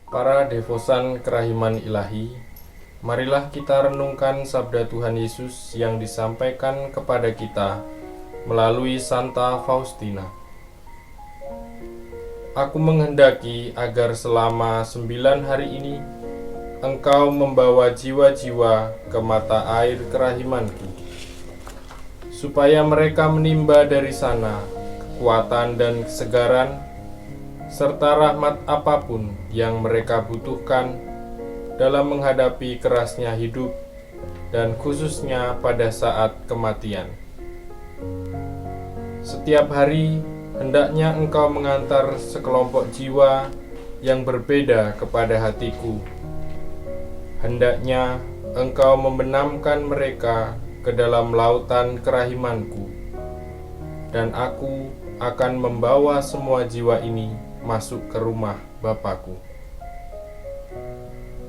Para devosan kerahiman ilahi, marilah kita renungkan sabda Tuhan Yesus yang disampaikan kepada kita melalui Santa Faustina. Aku menghendaki agar selama 9 hari ini Engkau membawa jiwa-jiwa ke mata air kerahimanku, supaya mereka menimba dari sana kekuatan dan kesegaran serta rahmat apapun yang mereka butuhkan dalam menghadapi kerasnya hidup dan khususnya pada saat kematian. Setiap hari hendaknya Engkau mengantar sekelompok jiwa yang berbeda kepada hatiku. Hendaknya Engkau membenamkan mereka ke dalam lautan kerahimanku, dan aku akan membawa semua jiwa ini masuk ke rumah Bapakku.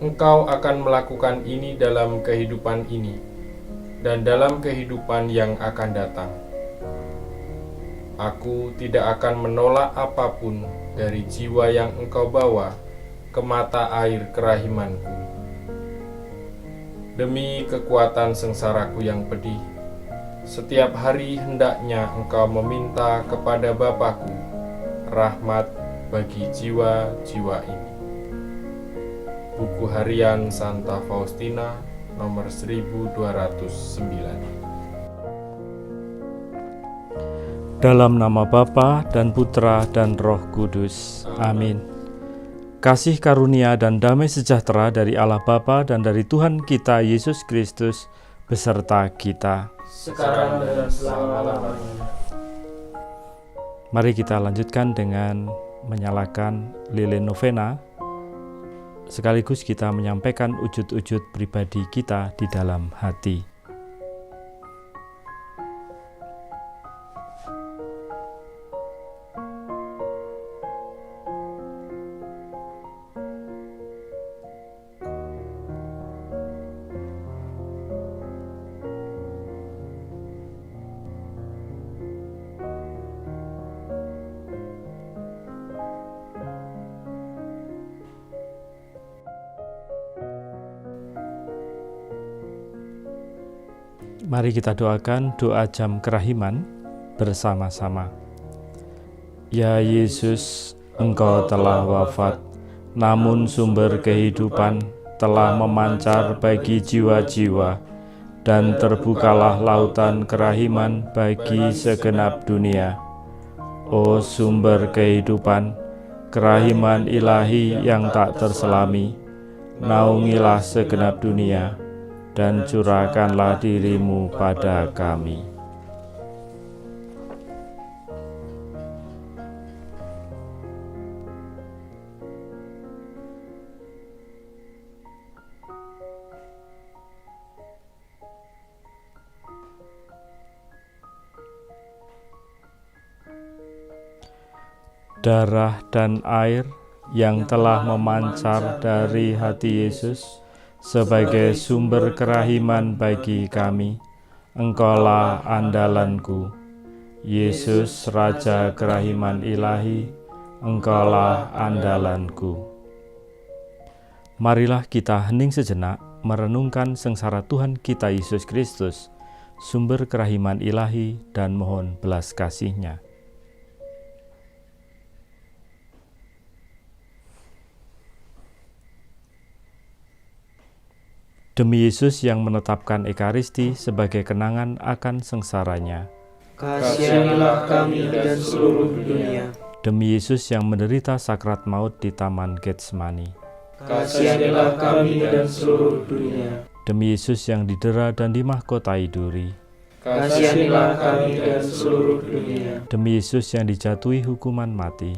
Engkau akan melakukan ini dalam kehidupan ini dan dalam kehidupan yang akan datang. Aku tidak akan menolak apapun dari jiwa yang Engkau bawa ke mata air kerahimanku. Demi kekuatan sengsaraku yang pedih, setiap hari hendaknya Engkau meminta kepada Bapakku rahmat bagi jiwa-jiwa ini. Buku Harian Santa Faustina nomor 1209. Dalam nama Bapa dan Putra dan Roh Kudus. Amin. Kasih karunia dan damai sejahtera dari Allah Bapa dan dari Tuhan kita Yesus Kristus beserta kita. Sekarang dan selama-lamanya. Mari kita lanjutkan dengan menyalakan lilin novena, sekaligus kita menyampaikan wujud-wujud pribadi kita di dalam hati. Mari kita doakan doa jam kerahiman bersama-sama. Ya Yesus, Engkau telah wafat, namun sumber kehidupan telah memancar bagi jiwa-jiwa, dan terbukalah lautan kerahiman bagi segenap dunia. O sumber kehidupan, kerahiman ilahi yang tak terselami, naungilah segenap dunia, dan curahkanlah diri-Mu pada kami. Darah dan air yang telah memancar dari hati Yesus sebagai sumber kerahiman bagi kami, Engkaulah andalanku. Yesus, Raja kerahiman ilahi, Engkaulah andalanku. Marilah kita hening sejenak merenungkan sengsara Tuhan kita Yesus Kristus, sumber kerahiman ilahi, dan mohon belas kasih-Nya. Demi Yesus yang menetapkan Ekaristi sebagai kenangan akan sengsaranya, kasihanilah kami dan seluruh dunia. Demi Yesus yang menderita sakrat maut di Taman Getsemani, kasihanilah kami dan seluruh dunia. Demi Yesus yang didera dan dimahkotai duri, kasihanilah kami dan seluruh dunia. Demi Yesus yang dijatuhi hukuman mati,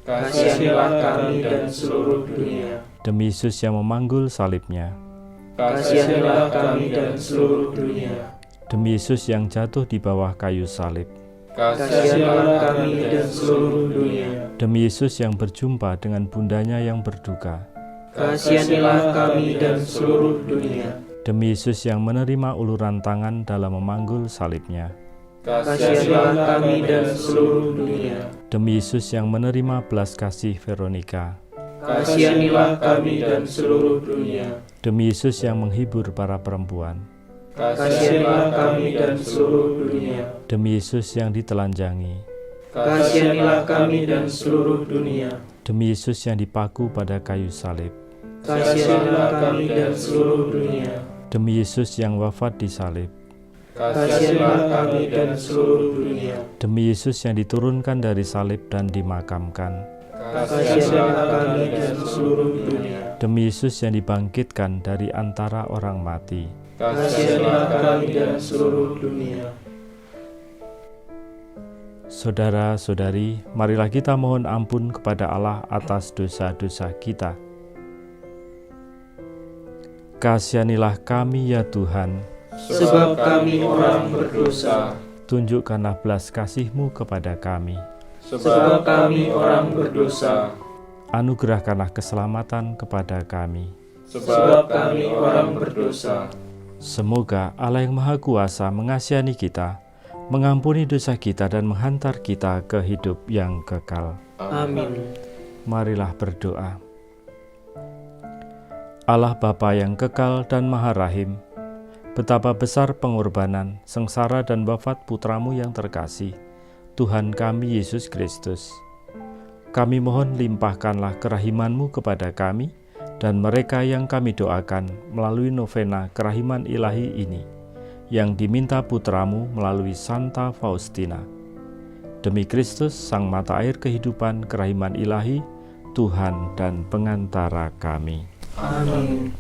kasihanilah kami dan seluruh dunia. Demi Yesus yang memanggul salibnya, kasihanilah kami dan seluruh dunia. Demi Yesus yang jatuh di bawah kayu salib, kasihanilah kami dan seluruh dunia. Demi Yesus yang berjumpa dengan bundanya yang berduka, kasihanilah kami dan seluruh dunia. Demi Yesus yang menerima uluran tangan dalam memanggul salibnya, kasihanilah kami dan seluruh dunia. Demi Yesus yang menerima belas kasih Veronika, kasihanilah kami dan seluruh dunia. Demi Yesus yang menghibur para perempuan, Kasihanilah kami dan seluruh dunia. demi Yesus yang ditelanjangi, Kasihanilah kami dan seluruh dunia. demi Yesus yang dipaku pada kayu salib, Kasihanilah kami dan seluruh dunia. demi Yesus yang wafat di salib, Kasihanilah kami dan seluruh dunia. demi Yesus yang diturunkan dari salib dan dimakamkan, Kasihanilah kami dan seluruh dunia. demi Yesus yang dibangkitkan dari antara orang mati, Kasihanilah kami dan seluruh dunia. Saudara-saudari, marilah kita mohon ampun kepada Allah atas dosa-dosa kita. Kasihanilah kami ya Tuhan, Sebab kami orang berdosa. tunjukkanlah belas kasih-Mu kepada kami. Sebab kami orang berdosa. Anugerahkanlah keselamatan kepada kami. Sebab kami orang berdosa. Semoga Allah yang Maha Kuasa mengasihani kita, mengampuni dosa kita dan menghantar kita ke hidup yang kekal. Amin. Marilah berdoa. Allah Bapa yang kekal dan Maha Rahim, betapa besar pengorbanan, sengsara dan wafat putramu yang terkasih, Tuhan kami Yesus Kristus. Kami mohon limpahkanlah kerahiman-Mu kepada kami dan mereka yang kami doakan melalui novena kerahiman ilahi ini, yang diminta putramu melalui Santa Faustina. Demi Kristus, Sang Mata Air Kehidupan Kerahiman Ilahi, Tuhan dan Pengantara kami. Amin.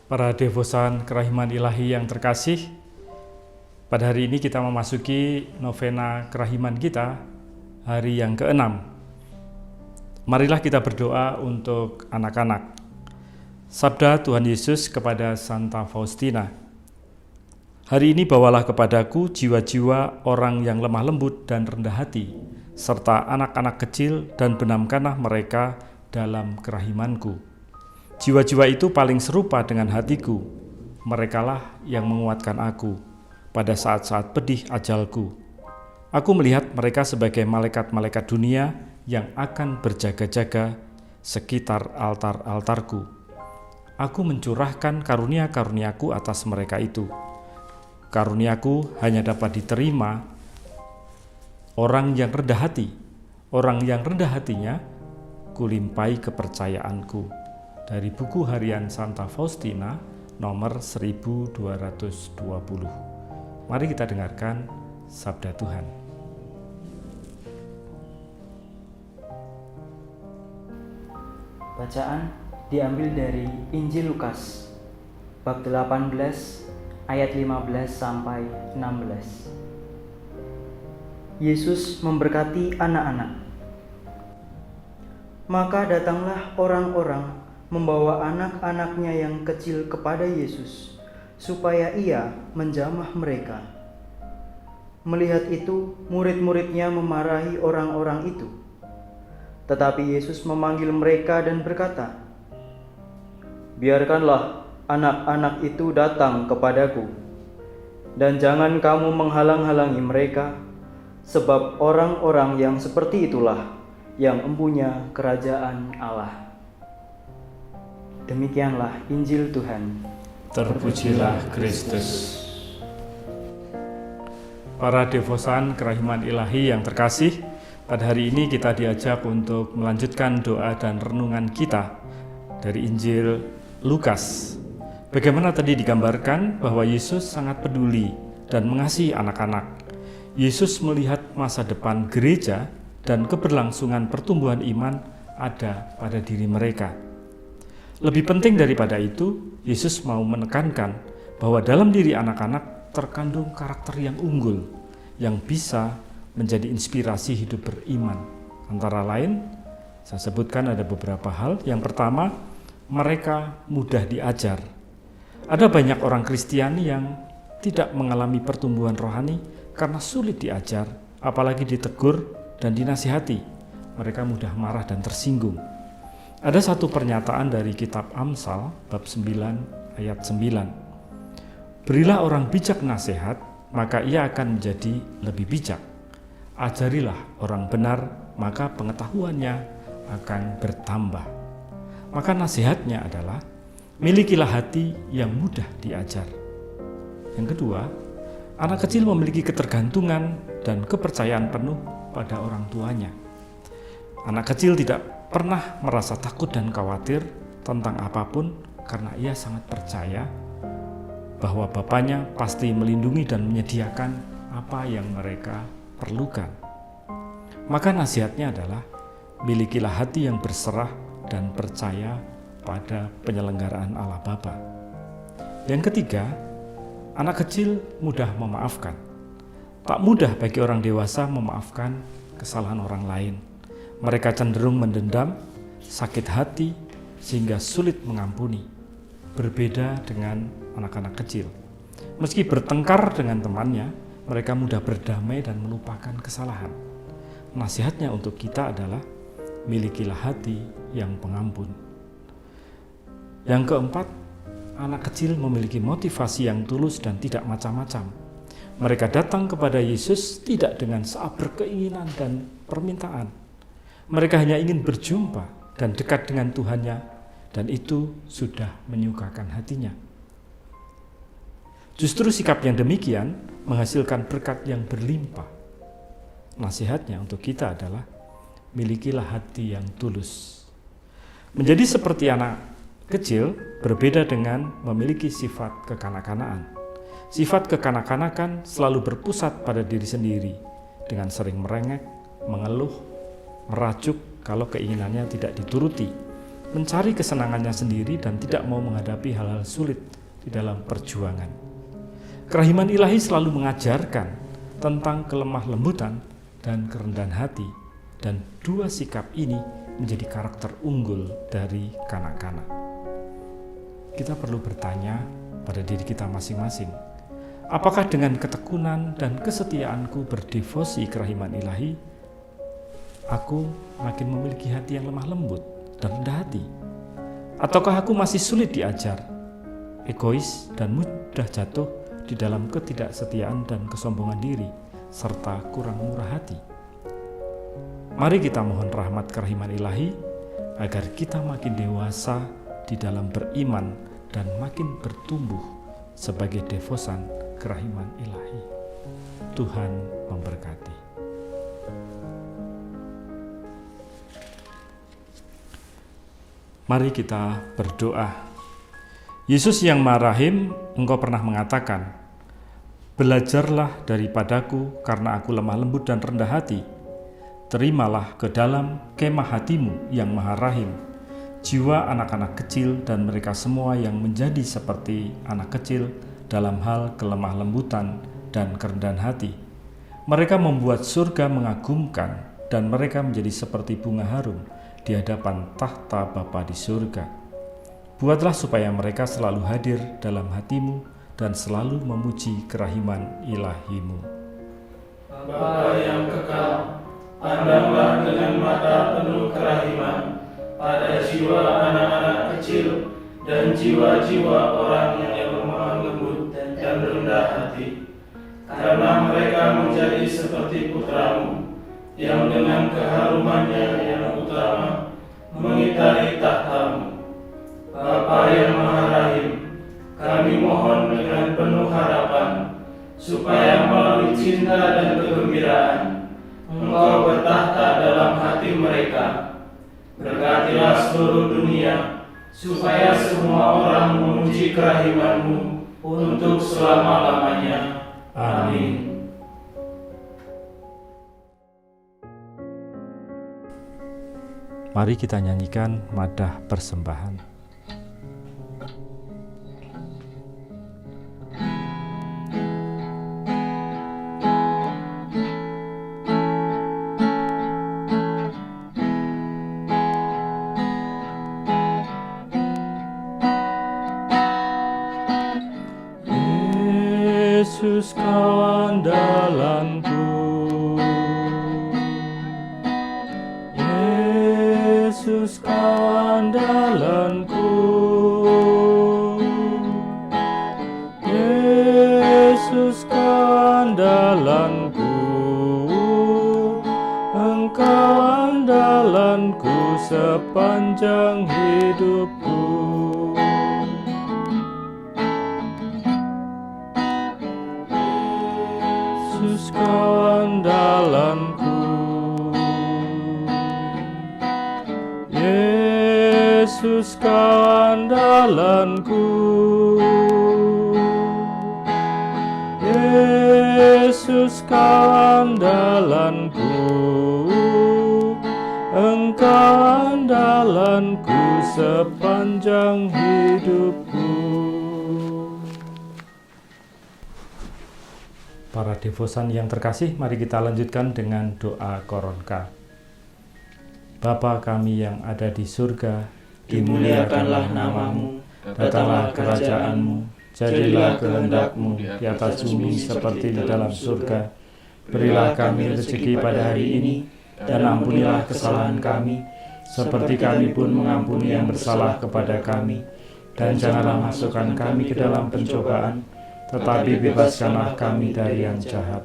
Para devosan Kerahiman Ilahi yang terkasih, pada hari ini kita memasuki novena kerahiman kita, hari yang ke-6. Marilah kita berdoa untuk anak-anak. Sabda Tuhan Yesus kepada Santa Faustina, hari ini bawalah kepadaku jiwa-jiwa orang yang lemah lembut dan rendah hati, serta anak-anak kecil, dan benamkanlah mereka dalam kerahimanku. Jiwa-jiwa itu paling serupa dengan hatiku, merekalah yang menguatkan aku pada saat-saat pedih ajalku. Aku melihat mereka sebagai malaikat-malaikat dunia yang akan berjaga-jaga sekitar altar-altarku. Aku mencurahkan karunia-karuniaku atas mereka itu. Karuniaku hanya dapat diterima orang yang rendah hati. Orang yang rendah hatinya kulimpahi kepercayaanku. Dari buku harian Santa Faustina nomor 1220. Mari kita dengarkan sabda Tuhan. Bacaan diambil dari Injil Lukas bab 18 ayat 15 sampai 16. Yesus memberkati anak-anak. Maka datanglah orang-orang membawa anak-anaknya yang kecil kepada Yesus supaya ia menjamah mereka. Melihat itu, murid-muridnya memarahi orang-orang itu. Tetapi Yesus memanggil mereka dan berkata, "Biarkanlah anak-anak itu datang kepadaku, dan jangan kamu menghalang-halangi mereka, sebab orang-orang yang seperti itulah yang empunya kerajaan Allah." Demikianlah Injil Tuhan. Terpujilah Kristus. Para devosan Kerahiman Ilahi yang terkasih, pada hari ini kita diajak untuk melanjutkan doa dan renungan kita dari Injil Lukas. Bagaimana tadi digambarkan bahwa Yesus sangat peduli dan mengasihi anak-anak. Yesus melihat masa depan gereja dan keberlangsungan pertumbuhan iman ada pada diri mereka. Lebih penting daripada itu, Yesus mau menekankan bahwa dalam diri anak-anak terkandung karakter yang unggul, yang bisa menjadi inspirasi hidup beriman. Antara lain, saya sebutkan ada beberapa hal. Yang pertama, mereka mudah diajar. Ada banyak orang Kristiani yang tidak mengalami pertumbuhan rohani karena sulit diajar, apalagi ditegur dan dinasihati. Mereka mudah marah dan tersinggung. Ada satu pernyataan dari kitab Amsal bab 9 ayat 9. Berilah orang bijak nasihat, maka ia akan menjadi lebih bijak. Ajarilah orang benar, maka pengetahuannya akan bertambah. Maka nasihatnya adalah, milikilah hati yang mudah diajar. Yang kedua, anak kecil memiliki ketergantungan dan kepercayaan penuh pada orang tuanya. Anak kecil tidak pernah merasa takut dan khawatir tentang apapun karena ia sangat percaya bahwa bapaknya pasti melindungi dan menyediakan apa yang mereka perlukan. Maka nasihatnya adalah, milikilah hati yang berserah dan percaya pada penyelenggaraan Allah Bapa. Yang ketiga, anak kecil mudah memaafkan. Tak mudah bagi orang dewasa memaafkan kesalahan orang lain. Mereka cenderung mendendam, sakit hati, sehingga sulit mengampuni. Berbeda dengan anak-anak kecil. Meski bertengkar dengan temannya, mereka mudah berdamai dan melupakan kesalahan. Nasihatnya untuk kita adalah, milikilah hati yang pengampun. Yang keempat, anak kecil memiliki motivasi yang tulus dan tidak macam-macam. Mereka datang kepada Yesus tidak dengan seabrek keinginan dan permintaan. Mereka hanya ingin berjumpa dan dekat dengan Tuhannya, dan itu sudah menyukakan hatinya. Justru sikap yang demikian menghasilkan berkat yang berlimpah. Nasihatnya untuk kita adalah, milikilah hati yang tulus. Menjadi seperti anak kecil berbeda dengan memiliki sifat kekanak-kanakan. Sifat kekanak-kanakan selalu berpusat pada diri sendiri, dengan sering merengek, mengeluh, merajuk kalau keinginannya tidak dituruti, mencari kesenangannya sendiri dan tidak mau menghadapi hal-hal sulit di dalam perjuangan. Kerahiman ilahi selalu mengajarkan tentang kelemah lembutan dan kerendahan hati, dan dua sikap ini menjadi karakter unggul dari kanak-kanak. Kita perlu bertanya pada diri kita masing-masing, apakah dengan ketekunan dan kesetiaanku berdevosi kerahiman ilahi, aku makin memiliki hati yang lemah lembut dan rendah hati? Ataukah aku masih sulit diajar, egois dan mudah jatuh di dalam ketidaksetiaan dan kesombongan diri, serta kurang murah hati? Mari kita mohon rahmat kerahiman ilahi, agar kita makin dewasa di dalam beriman dan makin bertumbuh sebagai devosan kerahiman ilahi. Tuhan memberkati. Mari kita berdoa. Yesus yang Maha Rahim, Engkau pernah mengatakan, belajarlah daripadaku karena aku lemah lembut dan rendah hati. Terimalah ke dalam kemah hatimu yang Maha Rahim jiwa anak-anak kecil dan mereka semua yang menjadi seperti anak kecil dalam hal kelemah lembutan dan kerendahan hati. Mereka membuat surga mengagumkan dan mereka menjadi seperti bunga harum di hadapan tahta Bapa di surga. Buatlah supaya mereka selalu hadir dalam hatimu dan selalu memuji kerahiman ilahimu. Bapa yang kekal, pandanglah dengan mata penuh kerahiman pada jiwa anak-anak kecil dan jiwa-jiwa orang yang lemah lembut dan rendah hati, karena mereka menjadi seperti putramu yang dengan keharumannya yang utama mengitari tahtamu. Bapa yang Maha Rahim, kami mohon dengan penuh harapan supaya melalui cinta dan kegembiraan Engkau bertahta dalam hati mereka. Berkatilah seluruh dunia, supaya semua orang memuji kerahiman-Mu untuk selama-lamanya. Amin. Mari kita nyanyikan madah persembahan. Yesus kau andalanku, Yesus kau andalanku, Yesus kau andalanku, andalanku sepanjang hidupku. Yesus kau andalanku, Yesus kau andalanku, Yesus kau andalanku, Engkau andalanku sepanjang hidupku. Para devosan yang terkasih, mari kita lanjutkan dengan doa koronka. Bapa kami yang ada di surga, dimuliakanlah namamu, datanglah kerajaanmu, jadilah kehendak-mu di atas bumi seperti di dalam surga. Berilah kami rezeki pada hari ini, dan ampunilah kesalahan kami, seperti kami pun mengampuni yang bersalah kepada kami. Dan janganlah masukkan kami ke dalam pencobaan, tetapi bebaskanlah kami dari yang jahat.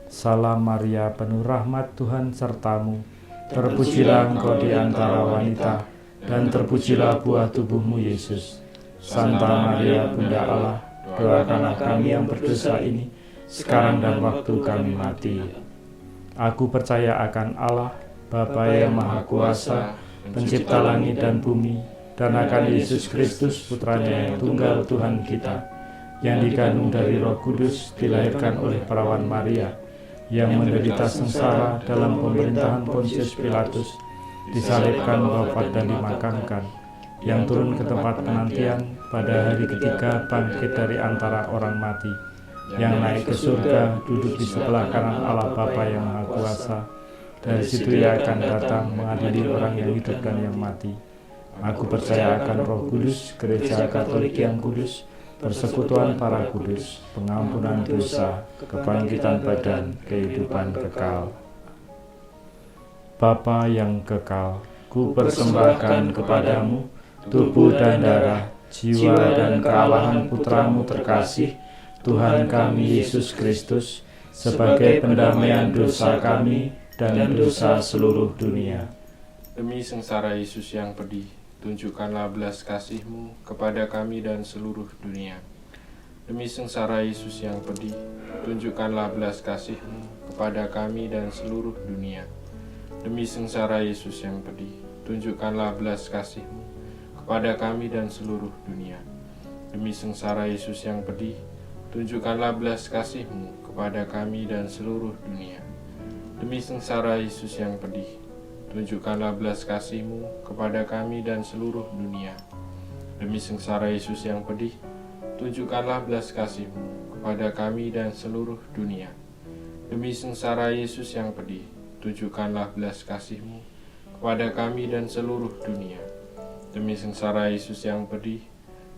Salam Maria, penuh rahmat, Tuhan sertamu. Terpujilah engkau di antara wanita, dan terpujilah buah tubuhmu, Yesus. Santa Maria, Bunda Allah, doakanlah kami yang berdosa ini, sekarang dan waktu kami mati. Aku percaya akan Allah, Bapa yang Maha Kuasa, pencipta langit dan bumi, dan akan Yesus Kristus, putranya yang tunggal Tuhan kita, yang dikandung dari Roh Kudus, dilahirkan oleh perawan Maria, yang menderita sengsara dalam pemerintahan Pontius Pilatus, disalibkan, wafat dan dimakamkan, yang turun ke tempat penantian, pada hari ketiga bangkit dari antara orang mati, yang naik ke surga, duduk di sebelah kanan Allah Bapa yang Maha Kuasa. Dari situ Ia akan datang mengadili orang yang hidup dan yang mati. Aku percaya akan Roh Kudus, Gereja Katolik yang kudus, persekutuan para kudus, pengampunan dosa, kebangkitan badan, kehidupan kekal. Bapa yang kekal, ku persembahkan kepadamu tubuh dan darah, jiwa dan kealahan Putramu terkasih, Tuhan kami Yesus Kristus, sebagai pendamaian dosa kami dan dosa seluruh dunia. Demi sengsara Yesus yang pedih, tunjukkanlah belas kasih-Mu kepada kami dan seluruh dunia. Demi sengsara Yesus yang pedih, tunjukkanlah belas kasih-Mu kepada kami dan seluruh dunia. Demi sengsara Yesus yang pedih, tunjukkanlah belas kasih-Mu kepada kami dan seluruh dunia. Demi sengsara Yesus yang pedih, tunjukkanlah belas kasih-Mu kepada kami dan seluruh dunia. Demi sengsara Yesus yang pedih, tunjukkanlah belas kasih-Mu kepada kami dan seluruh dunia. Demi sengsara Yesus yang pedih, tunjukkanlah belas kasih-Mu kepada kami dan seluruh dunia. Demi sengsara Yesus yang pedih, tunjukkanlah belas kasih-Mu kepada kami dan seluruh dunia. Demi sengsara Yesus yang pedih,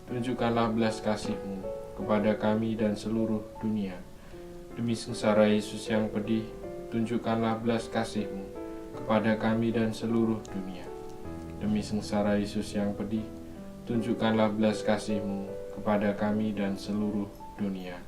tunjukkanlah belas kasih-Mu kepada kami dan seluruh dunia. Demi sengsara Yesus yang pedih, tunjukkanlah belas kasih-Mu kepada kami dan seluruh dunia. Demi sengsara Yesus yang pedih, tunjukkanlah belas kasih-Mu kepada kami dan seluruh dunia.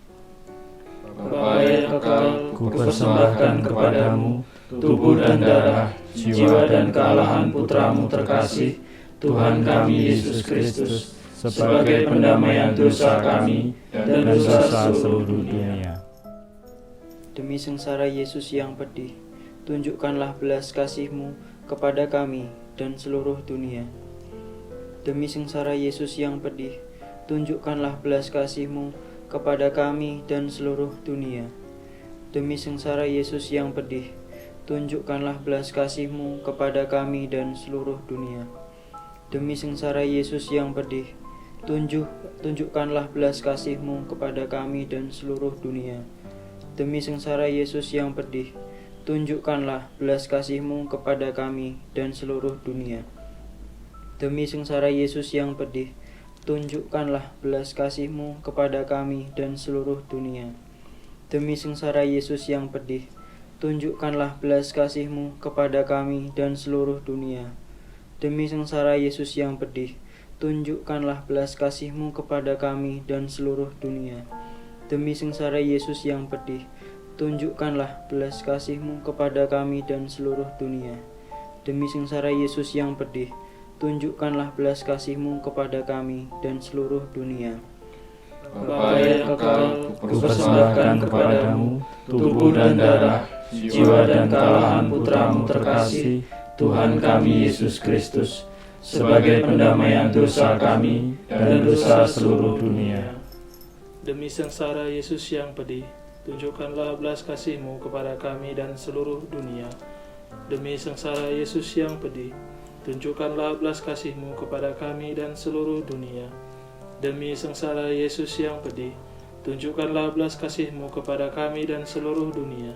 Bapa yang kekal, ku persembahkan kepadamu tubuh dan darah, jiwa dan kealahan Putramu terkasih, Tuhan kami Yesus Kristus, sebagai pendamaian dosa kami dan dosa seluruh dunia. Demi sengsara Yesus yang pedih, tunjukkanlah belas kasih-Mu kepada kami dan seluruh dunia. Demi sengsara Yesus yang pedih, tunjukkanlah belas kasih-Mu kepada kami dan seluruh dunia. Demi sengsara Yesus yang pedih, tunjukkanlah belas kasih-Mu kepada kami dan seluruh dunia. Demi sengsara Yesus yang pedih, tunjukkanlah belas kasih-Mu kepada kami dan seluruh dunia. Demi sengsara Yesus yang pedih, tunjukkanlah belas kasih-Mu kepada kami dan seluruh dunia. Demi sengsara Yesus yang pedih, tunjukkanlah belas kasih-Mu kepada kami dan seluruh dunia. Demi sengsara Yesus yang pedih, tunjukkanlah belas kasih-Mu kepada kami dan seluruh dunia. Demi sengsara Yesus yang pedih, tunjukkanlah belas kasih-Mu kepada kami dan seluruh dunia. Demi sengsara Yesus yang pedih, tunjukkanlah belas kasih-Mu kepada kami dan seluruh dunia. Demi sengsara Yesus yang pedih, tunjukkanlah belas kasih-Mu kepada kami dan seluruh dunia. Bapa yang kekal, kupersembahkan kepadamu tubuh dan darah, jiwa dan kekalahan Putra-Mu terkasih, Tuhan kami Yesus Kristus, sebagai pendamaian dosa kami dan dosa seluruh dunia. Demi sengsara Yesus yang pedih, tunjukkanlah belas kasih-Mu kepada kami dan seluruh dunia. Demi sengsara Yesus yang pedih, tunjukkanlah belas kasih-Mu kepada kami dan seluruh dunia. Demi sengsara Yesus yang pedih, tunjukkanlah belas kasih-Mu kepada kami dan seluruh dunia.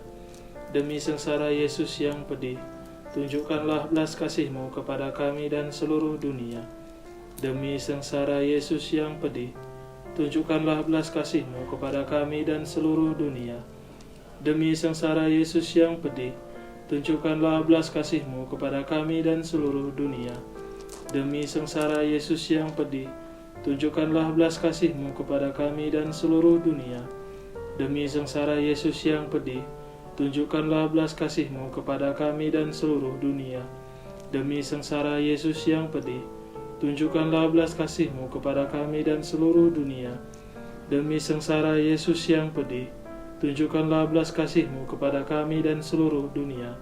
Demi sengsara Yesus yang pedih, tunjukkanlah belas kasih-Mu kepada kami dan seluruh dunia. Demi sengsara Yesus yang pedih, tunjukkanlah belas kasih-Mu kepada kami dan seluruh dunia. Demi sengsara Yesus yang pedih, tunjukkanlah belas kasih-Mu kepada kami dan seluruh dunia. Demi sengsara Yesus yang pedih, tunjukkanlah belas kasih-Mu kepada kami dan seluruh dunia. Demi sengsara Yesus yang pedih, tunjukkanlah belas kasih-Mu kepada kami dan seluruh dunia. Demi sengsara Yesus yang pedih, tunjukkanlah belas kasih-Mu kepada kami dan seluruh dunia. Demi sengsara Yesus yang pedih, tunjukkanlah belas kasih-Mu kepada kami dan seluruh dunia.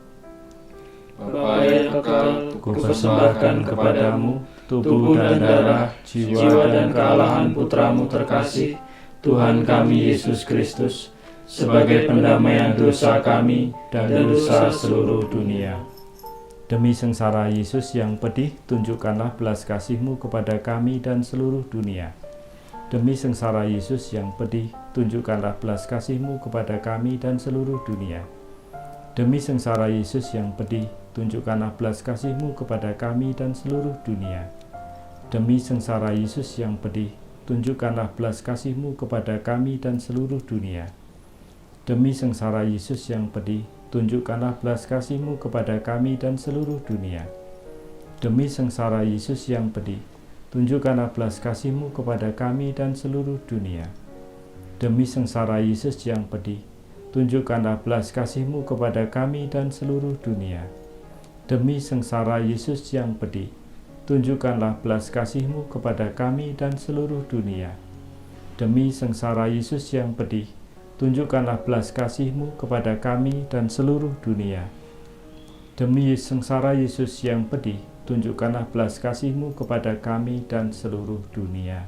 Bapa yang kekal, kupersembahkan kepadamu tubuh dan darah, jiwa dan kekalahan Putra-Mu terkasih, Tuhan kami Yesus Kristus, sebagai pendamaian dosa kami dan dosa seluruh dunia. Demi sengsara Yesus yang pedih, tunjukkanlah belas kasih-Mu kepada kami dan seluruh dunia. Demi sengsara Yesus yang pedih, tunjukkanlah belas kasih-Mu kepada kami dan seluruh dunia. Demi sengsara Yesus yang pedih, tunjukkanlah belas kasih-Mu kepada kami dan seluruh dunia. Demi sengsara Yesus yang pedih, tunjukkanlah belas kasih-Mu kepada kami dan seluruh dunia. Demi sengsara Yesus yang pedih, tunjukkanlah belas kasih-Mu kepada kami dan seluruh dunia. Demi sengsara Yesus yang pedih, tunjukkanlah belas kasih-Mu kepada kami dan seluruh dunia. Demi sengsara Yesus yang pedih, tunjukkanlah belas kasih-Mu kepada kami dan seluruh dunia. Demi sengsara Yesus yang pedih, tunjukkanlah belas kasih-Mu kepada kami dan seluruh dunia. Demi sengsara Yesus yang pedih, tunjukkanlah belas kasih-Mu kepada kami dan seluruh dunia. Demi sengsara Yesus yang pedih, tunjukkanlah belas kasih-Mu kepada kami dan seluruh dunia.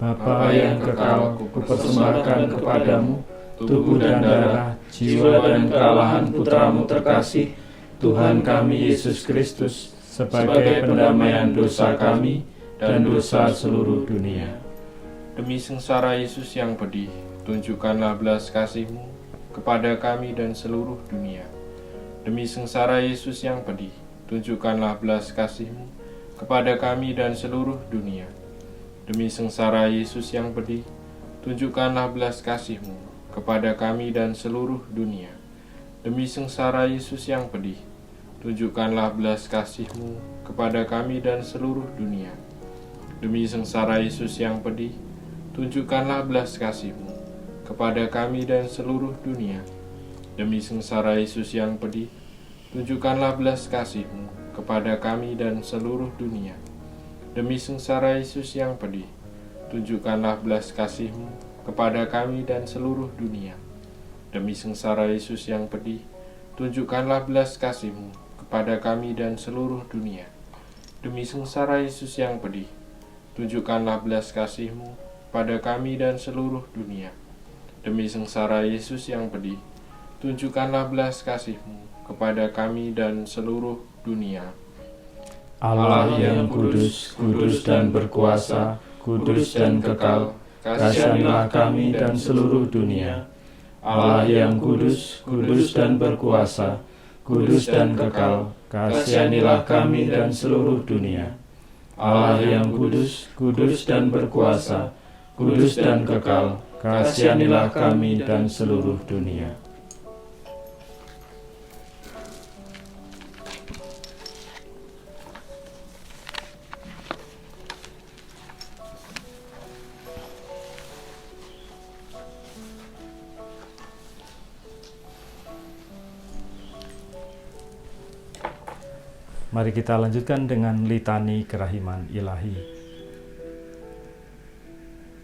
Bapa yang kekal, kupersembahkan kepadamu tubuh dan darah, jiwa dan kekalahan Putra-Mu terkasih, Tuhan kami Yesus Kristus, sebagai pendamaian dosa kami dan dosa seluruh dunia. Demi sengsara Yesus yang pedih, tunjukkanlah belas kasih-Mu kepada kami dan seluruh dunia. Demi sengsara Yesus yang pedih, tunjukkanlah belas kasih-Mu kepada kami dan seluruh dunia. Demi sengsara Yesus yang pedih, tunjukkanlah belas kasih-Mu kepada kami dan seluruh dunia. Demi sengsara Yesus yang pedih, tunjukkanlah belas kasih-Mu kepada kami dan seluruh dunia. Demi sengsara Yesus yang pedih, tunjukkanlah belas kasih-Mu kepada kami dan seluruh dunia. Demi sengsara Yesus yang pedih, tunjukkanlah belas kasih-Mu kepada kami dan seluruh dunia. Demi sengsara Yesus yang pedih, tunjukkanlah belas kasih-Mu kepada kami dan seluruh dunia. Demi sengsara Yesus yang pedih, tunjukkanlah belas kasih-Mu kepada kami dan seluruh dunia. Demi sengsara Yesus yang pedih, tunjukkanlah belas kasih-Mu pada kami dan seluruh dunia. Demi sengsara Yesus yang pedih, tunjukkanlah belas kasih-Mu kepada kami dan seluruh dunia. Allah yang kudus, kudus dan berkuasa, kudus dan kekal, kasihanilah kami dan seluruh dunia. Allah yang kudus, kudus dan berkuasa, kudus dan kekal, kasihanilah kami dan seluruh dunia. Allah yang kudus, kudus dan berkuasa, kudus dan kekal, kasihanilah kami dan seluruh dunia. Mari kita lanjutkan dengan litani kerahiman ilahi.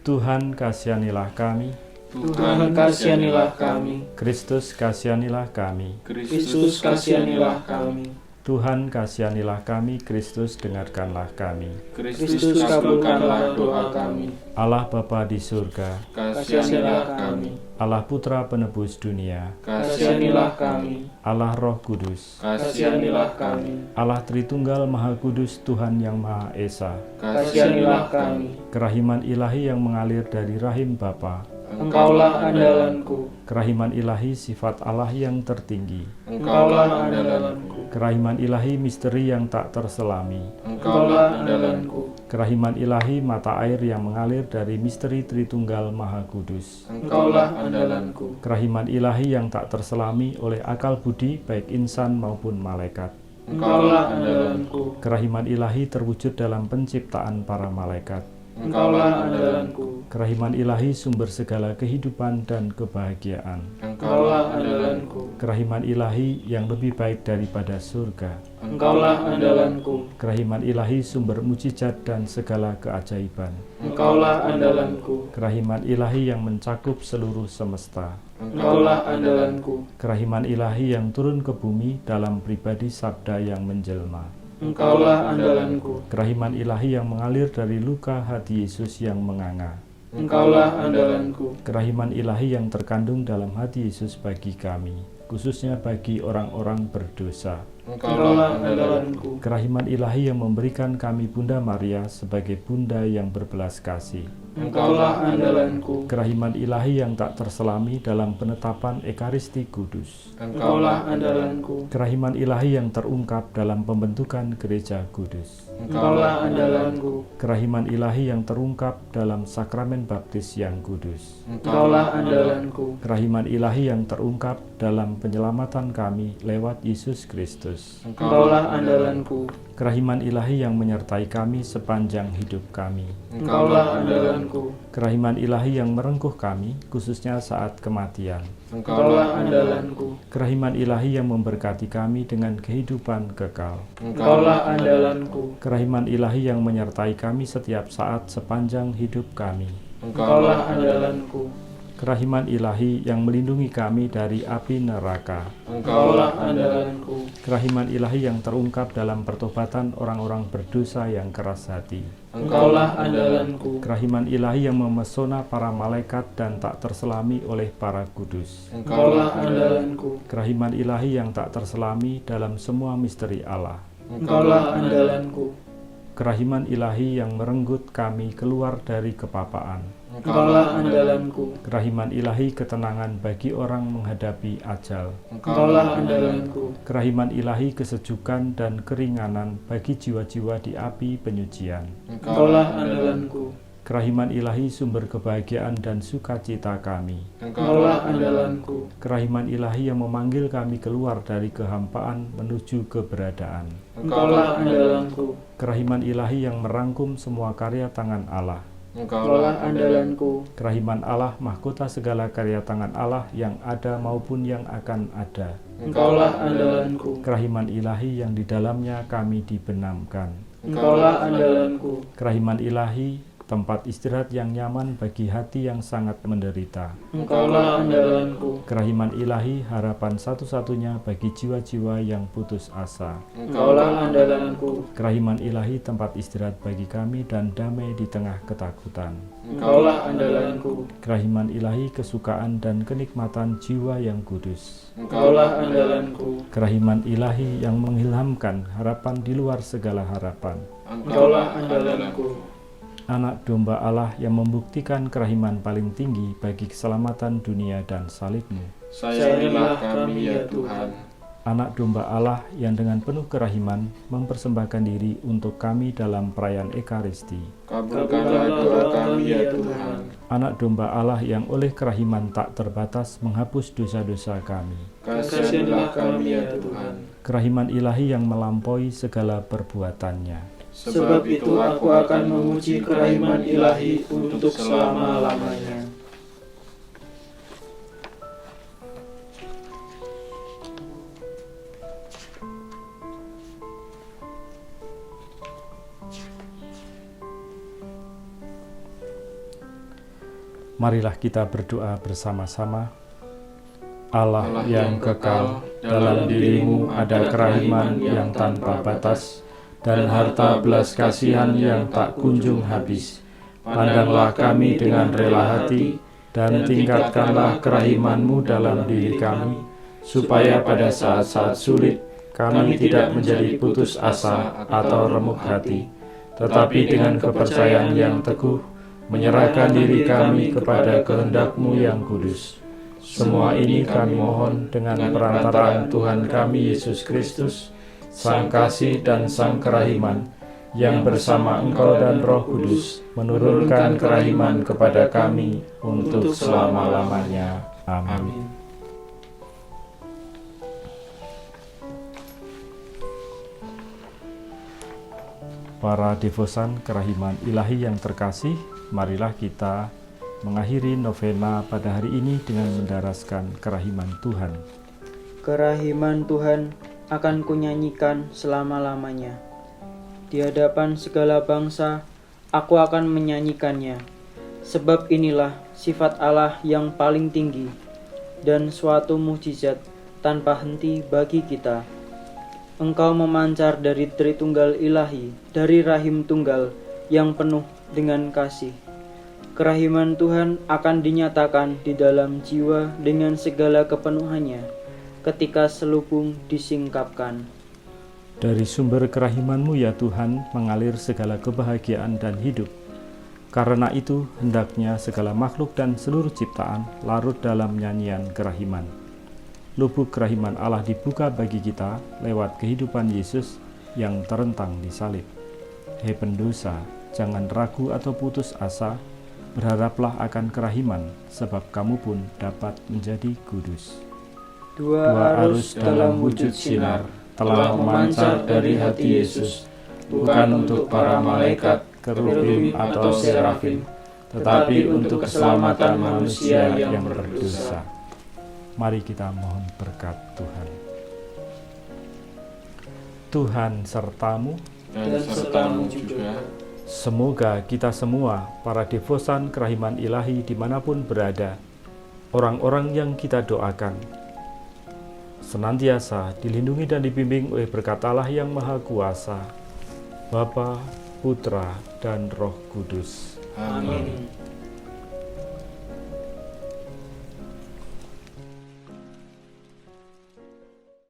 Tuhan kasihanilah kami, Tuhan kasihanilah kami, Kristus kasihanilah kami, Kristus kasihanilah kami, Tuhan kasihanilah kami, Kristus dengarkanlah kami. Kristus kabulkanlah doa kami, Allah Bapa di surga, kasihanilah kami, Allah Putra penebus dunia, kasihanilah kami, Allah Roh Kudus, kasihanilah kami, Allah Tritunggal Maha Kudus, Tuhan yang Maha Esa, kasihanilah kami, kerahiman ilahi yang mengalir dari rahim Bapa, Engkaulah andalanku, kerahiman ilahi sifat Allah yang tertinggi, Engkaulah andalanku, kerahiman ilahi misteri yang tak terselami, Engkaulah andalanku, kerahiman ilahi mata air yang mengalir dari misteri Tritunggal Maha Kudus, Engkaulah andalanku, kerahiman ilahi yang tak terselami oleh akal budi baik insan maupun malaikat, Engkaulah andalanku, kerahiman ilahi terwujud dalam penciptaan para malaikat, Engkaulah andalanku, kerahiman ilahi sumber segala kehidupan dan kebahagiaan, Engkaulah andalanku, kerahiman ilahi yang lebih baik daripada surga, Engkaulah andalanku, kerahiman ilahi sumber mujizat dan segala keajaiban, Engkaulah andalanku, kerahiman ilahi yang mencakup seluruh semesta, Engkaulah andalanku, kerahiman ilahi yang turun ke bumi dalam pribadi sabda yang menjelma, Engkaulah andalanku, kerahiman ilahi yang mengalir dari luka hati Yesus yang menganga, Engkaulah andalanku, kerahiman ilahi yang terkandung dalam hati Yesus bagi kami, khususnya bagi orang-orang berdosa, Engkaulah andalanku, kerahiman ilahi yang memberikan kami Bunda Maria sebagai Bunda yang berbelas kasih, Engkaulah andalanku, kerahiman ilahi yang tak terselami dalam penetapan Ekaristi Kudus, Engkaulah andalanku, kerahiman ilahi yang terungkap dalam pembentukan Gereja Kudus, Engkaulah andalanku, kerahiman ilahi yang terungkap dalam sakramen baptis yang kudus, Engkaulah andalanku, kerahiman ilahi yang terungkap dalam penyelamatan kami lewat Yesus Kristus, Engkaulah andalanku, kerahiman ilahi yang menyertai kami sepanjang hidup kami, Engkaulah andalanku, kerahiman ilahi yang merengkuh kami khususnya saat kematian, Engkaulah andalanku, kerahiman ilahi yang memberkati kami dengan kehidupan kekal, Engkaulah andalanku, kerahiman ilahi yang menyertai kami setiap saat sepanjang hidup kami, Engkaulah andalanku, kerahiman ilahi yang melindungi kami dari api neraka, Engkaulah andalanku, kerahiman ilahi yang terungkap dalam pertobatan orang-orang berdosa yang keras hati, Engkaulah andalanku, kerahiman ilahi yang memesona para malaikat dan tak terselami oleh para kudus, Engkaulah andalanku, kerahiman ilahi yang tak terselami dalam semua misteri Allah, Engkaulah andalanku, kerahiman ilahi yang merenggut kami keluar dari kepapaan, Engkaulah andalanku, kerahiman ilahi ketenangan bagi orang menghadapi ajal, Engkaulah andalanku, kerahiman ilahi kesejukan dan keringanan bagi jiwa-jiwa di api penyucian, Engkaulah andalanku, kerahiman ilahi sumber kebahagiaan dan sukacita kami, Engkaulah andalanku, kerahiman ilahi yang memanggil kami keluar dari kehampaan menuju keberadaan, Engkaulah andalanku, kerahiman ilahi yang merangkum semua karya tangan Allah, Engkaulah andalanku, kerahiman Allah mahkota segala karya tangan Allah yang ada maupun yang akan ada, Engkaulah andalanku, kerahiman ilahi yang di dalamnya kami dibenamkan, Engkaulah andalanku, kerahiman ilahi tempat istirahat yang nyaman bagi hati yang sangat menderita, Engkaulah andalanku, kerahiman ilahi harapan satu-satunya bagi jiwa-jiwa yang putus asa, Engkaulah andalanku, kerahiman ilahi tempat istirahat bagi kami dan damai di tengah ketakutan, Engkaulah andalanku, kerahiman ilahi kesukaan dan kenikmatan jiwa yang kudus, Engkaulah andalanku, kerahiman ilahi yang mengilhamkan harapan di luar segala harapan, Engkaulah andalanku, Anak domba Allah yang membuktikan kerahiman paling tinggi bagi keselamatan dunia dan salib-Mu, sayangilah kami ya Tuhan. Anak domba Allah yang dengan penuh kerahiman mempersembahkan diri untuk kami dalam perayaan Ekaristi, Kabulkanlah doa kami ya Tuhan. Anak domba Allah yang oleh kerahiman tak terbatas menghapus dosa-dosa kami, Kasihanilah kami ya Tuhan. kerahiman ilahi yang melampaui segala perbuatannya. Sebab itu aku akan memuji kerahiman ilahi untuk selama-lamanya. Marilah kita berdoa bersama-sama. Allah yang kekal, dalam dirimu ada kerahiman yang tanpa batas, dan harta belas kasihan yang tak kunjung habis. Pandanglah kami dengan rela hati, dan tingkatkanlah kerahiman-Mu dalam diri kami, supaya pada saat-saat sulit kami tidak menjadi putus asa atau remuk hati, tetapi dengan kepercayaan yang teguh, menyerahkan diri kami kepada kehendak-Mu yang kudus. Semua ini kami mohon dengan perantaraan Tuhan kami Yesus Kristus, Sang Kasih dan Sang Kerahiman, yang bersama Engkau dan Roh Kudus menurunkan kerahiman kepada kami untuk selama-lamanya. Amin. Para devosan kerahiman ilahi yang terkasih, marilah kita mengakhiri novena pada hari ini dengan mendaraskan kerahiman Tuhan. Kerahiman Tuhan akan kunyanyikan selama-lamanya. Di hadapan segala bangsa, aku akan menyanyikannya. Sebab inilah sifat Allah yang paling tinggi dan suatu mukjizat tanpa henti bagi kita. Engkau memancar dari Tritunggal Ilahi, dari rahim tunggal yang penuh dengan kasih. Kerahiman Tuhan akan dinyatakan di dalam jiwa dengan segala kepenuhannya ketika selubung disingkapkan. Dari sumber kerahiman-Mu ya Tuhan mengalir segala kebahagiaan dan hidup. Karena itu hendaknya segala makhluk dan seluruh ciptaan larut dalam nyanyian kerahiman. Lubuk kerahiman Allah dibuka bagi kita lewat kehidupan Yesus yang terentang di salib. Hei pendosa, jangan ragu atau putus asa, berharaplah akan kerahiman, sebab kamu pun dapat menjadi kudus. Dua arus dalam wujud sinar telah memancar dari hati Yesus, bukan untuk para malaikat, kerubim atau serafim, tetapi untuk keselamatan manusia yang berdosa. Mari kita mohon berkat Tuhan. Tuhan sertamu, Dan sertamu juga. semoga kita semua, para devosan kerahiman ilahi dimanapun berada, orang-orang yang kita doakan, senantiasa dilindungi dan dibimbing oleh berkat Allah yang Maha Kuasa, Bapa, Putra, dan Roh Kudus. Amin.